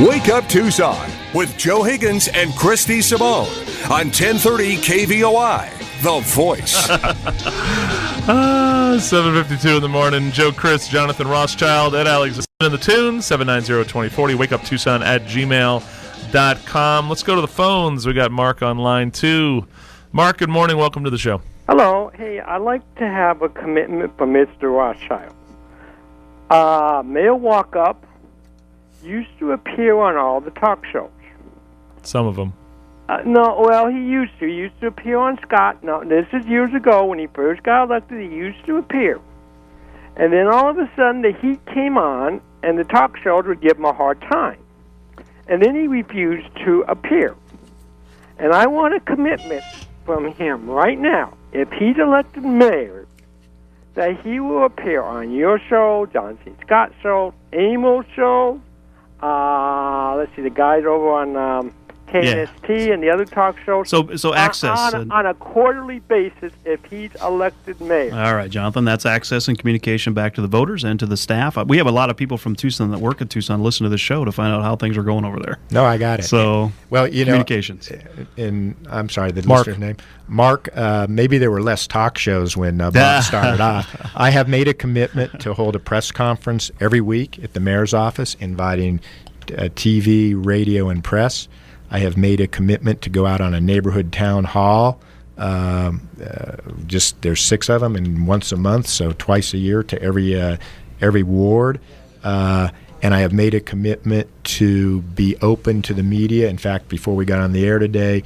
Wake Up Tucson with Joe Higgins and Christy Simone on 1030 KVOI, The Voice. 7:52 in the morning. Joe, Chris, Jonathan Rothschild, Ed Alexander in the tune, 790-2040. Wake Up Tucson at gmail.com. Let's go to the phones. We got Mark on line 2. Mark, good morning. Welcome to the show. Hello. Hey, I'd like to have a commitment from Mr. Rothschild. Mayor Walkup used to appear on all the talk shows. Some of them. No, well, he used to. He used to appear on Scott. No, this is years ago when he first got elected. He used to appear. And then all of a sudden the heat came on, and the talk shows would give him a hard time. And then he refused to appear. And I want a commitment from him right now, if he's elected mayor, that he will appear on your show, John C. Scott's show, Amy's show, let's see, the guys over on KNST and the other talk shows. So access. On a quarterly basis if he's elected mayor. All right, Jonathan, that's access and communication back to the voters and to the staff. We have a lot of people from Tucson that work at Tucson listen to the show to find out how things are going over there. No, I got it. So, well, communications. I'm sorry, the Mark. listener's name. Mark, maybe there were less talk shows when Bob started off. I have made a commitment to hold a press conference every week at the mayor's office, inviting TV, radio, and press. I have made a commitment to go out on a neighborhood town hall. There's 6 of them, and once a month, so twice a year to every ward. And I have made a commitment to be open to the media. In fact, before we got on the air today,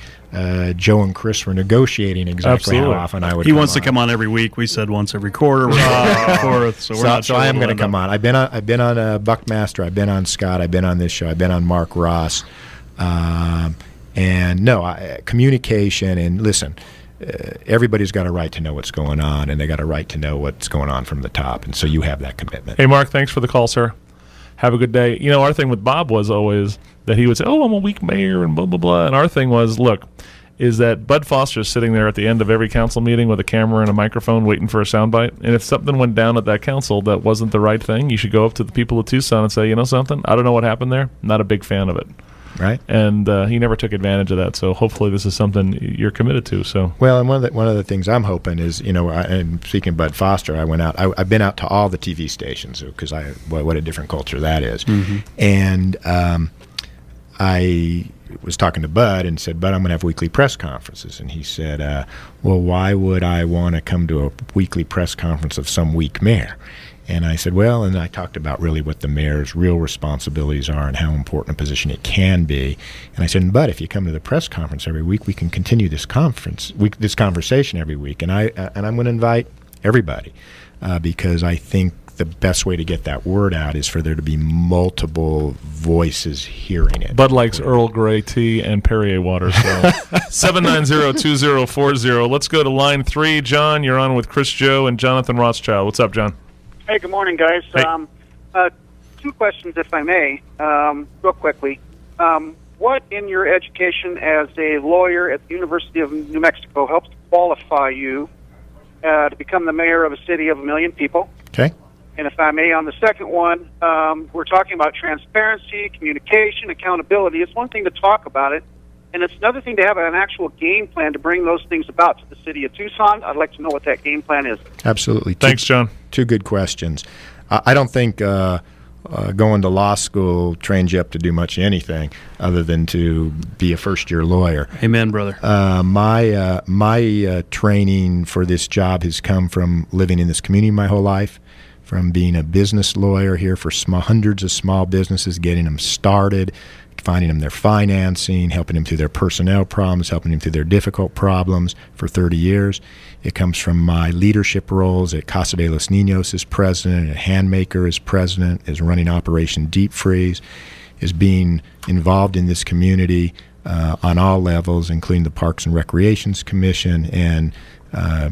Joe and Chris were negotiating exactly how often I would. He wants to come on every week. We said once every quarter. We're back and forth, so we're not sure. So I am going to come on. I've been on Buckmaster. I've been on Scott. I've been on this show. I've been on Mark Ross. And no, communication, and listen, everybody's got a right to know what's going on, and they got a right to know what's going on from the top, and so you have that commitment. Hey, Mark, thanks for the call, sir. Have a good day. You know, our thing with Bob was always that he would say, I'm a weak mayor and blah, blah, blah. And our thing was, look, is that Bud Foster's sitting there at the end of every council meeting with a camera and a microphone waiting for a soundbite. And if something went down at that council that wasn't the right thing, you should go up to the people of Tucson and say, you know something? I don't know what happened there. Not a big fan of it. Right, and he never took advantage of that. So hopefully, this is something you're committed to. So well, and one of the things I'm hoping is, and speaking of Bud Foster, I went out. I've been out to all the TV stations because what a different culture that is. Mm-hmm. And I was talking to Bud and said, Bud, I'm going to have weekly press conferences, and he said, well, why would I want to come to a weekly press conference of some weak mayor? And I said, well, and I talked about really what the mayor's real responsibilities are and how important a position it can be. And I said, but if you come to the press conference every week, we can continue this conversation every week. And I'm going to invite everybody because I think the best way to get that word out is for there to be multiple voices hearing it. Bud likes Earl Grey tea and Perrier water. So 790-2040. Let's go to line 3. John, you're on with Chris, Joe, and Jonathan Rothschild. What's up, John? Hey, good morning, guys. Hey. 2 questions, if I may, real quickly. What in your education as a lawyer at the University of New Mexico helps qualify you to become the mayor of a city of 1 million people? Okay. And if I may, on the second one, we're talking about transparency, communication, accountability. It's one thing to talk about it, and it's another thing to have an actual game plan to bring those things about to the city of Tucson. I'd like to know what that game plan is. Absolutely. Thanks, John. 2 good questions. I don't think going to law school trains you up to do much anything other than to be a first-year lawyer. Amen, brother. My training for this job has come from living in this community my whole life, from being a business lawyer here for hundreds of small businesses, getting them started, finding them their financing, helping them through their personnel problems, helping them through their difficult problems for 30 years. It comes from my leadership roles at Casa de los Niños as president, at Handmaker as president, as running Operation Deep Freeze, as being involved in this community on all levels, including the Parks and Recreations Commission, and I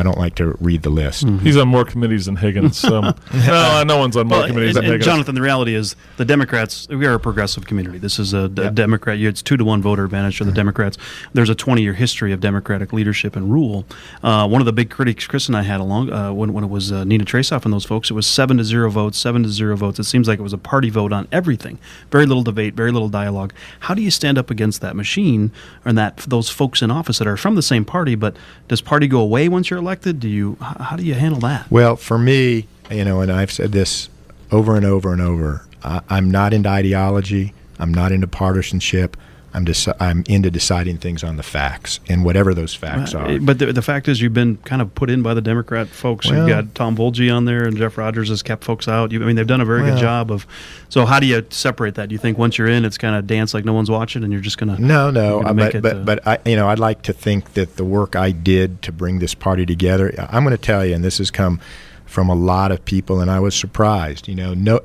don't like to read the list. He's on more committees than Higgins. So no one's on more committees than Higgins. Jonathan, the reality is the Democrats, we are a progressive community. This is a Democrat. It's 2-1 voter advantage for the Democrats. There's a 20-year history of Democratic leadership and rule. One of the big critics Chris and I had along when it was Nina Trasoff and those folks, it was 7-0 votes, 7-0 votes. It seems like it was a party vote on everything. Very little debate, very little dialogue. How do you stand up against that machine and those folks in office that are from the same party, but does party go away once you're elected? How do you handle that? Well, for me, and I've said this over and over and over, I'm not into ideology. I'm not into partisanship. I'm into deciding things on the facts and whatever those facts are. But the fact is, you've been kind of put in by the Democrat folks. Well, you've got Tom Volge on there, and Jeff Rogers has kept folks out. They've done a very good job of. So how do you separate that? Do you think once you're in, it's kind of dance like no one's watching, and you're just going to? No. But I'd like to think that the work I did to bring this party together. I'm going to tell you, and this has come from a lot of people, and I was surprised.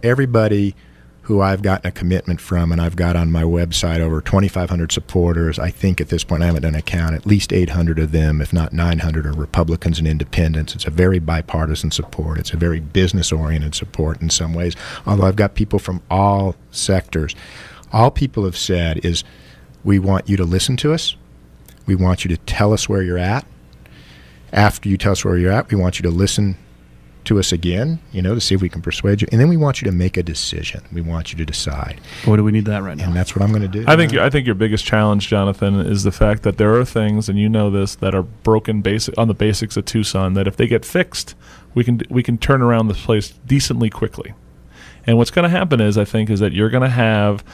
Everybody who I've gotten a commitment from, and I've got on my website over 2,500 supporters. I think at this point, I haven't done a count, at least 800 of them, if not 900, are Republicans and independents. It's a very bipartisan support. It's a very business-oriented support in some ways, although I've got people from all sectors. All people have said is, we want you to listen to us. We want you to tell us where you're at. After you tell us where you're at, we want you to listen to us again, to see if we can persuade you, and then we want you to make a decision. We want you to decide. Boy, do we need that right now. And that's what I'm going to do. I think your biggest challenge, Jonathan, is the fact that there are things, and you know this, that are broken on the basics of Tucson, that if they get fixed, we can turn around this place decently quickly. And what's going to happen is that you're going to have,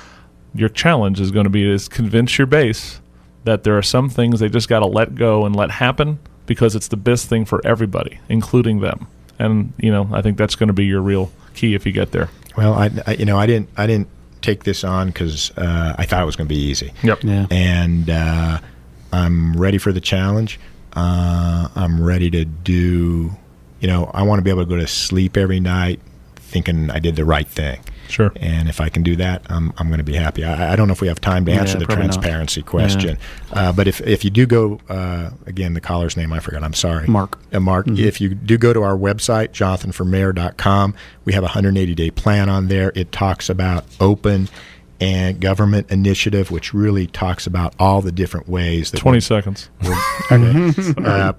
your challenge is going to be is convince your base that there are some things they just got to let go and let happen because it's the best thing for everybody, including them. And I think that's going to be your real key if you get there. Well, I didn't take this on because I thought it was going to be easy. Yep. Yeah. And I'm ready for the challenge. I'm ready to do. I want to be able to go to sleep every night thinking I did the right thing. Sure. And if I can do that, I'm going to be happy. I don't know if we have time to answer the transparency question. Yeah. But if you do go, again, the caller's name I forgot. I'm sorry. Mark. Mark. Mm-hmm. If you do go to our website, jonathanformayor.com, we have a 180-day plan on there. It talks about open and government initiative, which really talks about all the different ways that 20 seconds.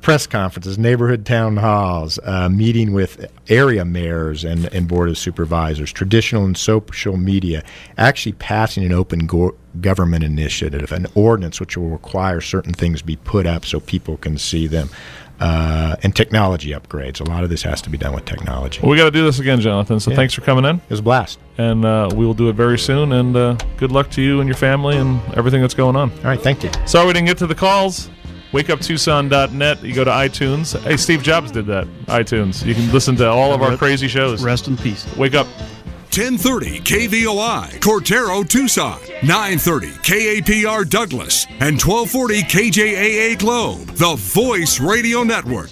Press conferences, neighborhood town halls, meeting with area mayors and board of supervisors, traditional and social media, actually passing an open government initiative, an ordinance which will require certain things be put up so people can see them. And technology upgrades. A lot of this has to be done with technology. Well, we got to do this again, Jonathan. So thanks for coming in. It was a blast. And we will do it very soon. And good luck to you and your family and everything that's going on. All right, thank you. Sorry we didn't get to the calls. WakeUpTucson.net. You go to iTunes. Hey, Steve Jobs did that. iTunes. You can listen to all of our crazy shows. Rest in peace. Wake up. 1030 KVOI, Cortero, Tucson, 930 KAPR Douglas, and 1240 KJAA Globe, the Voice Radio Network.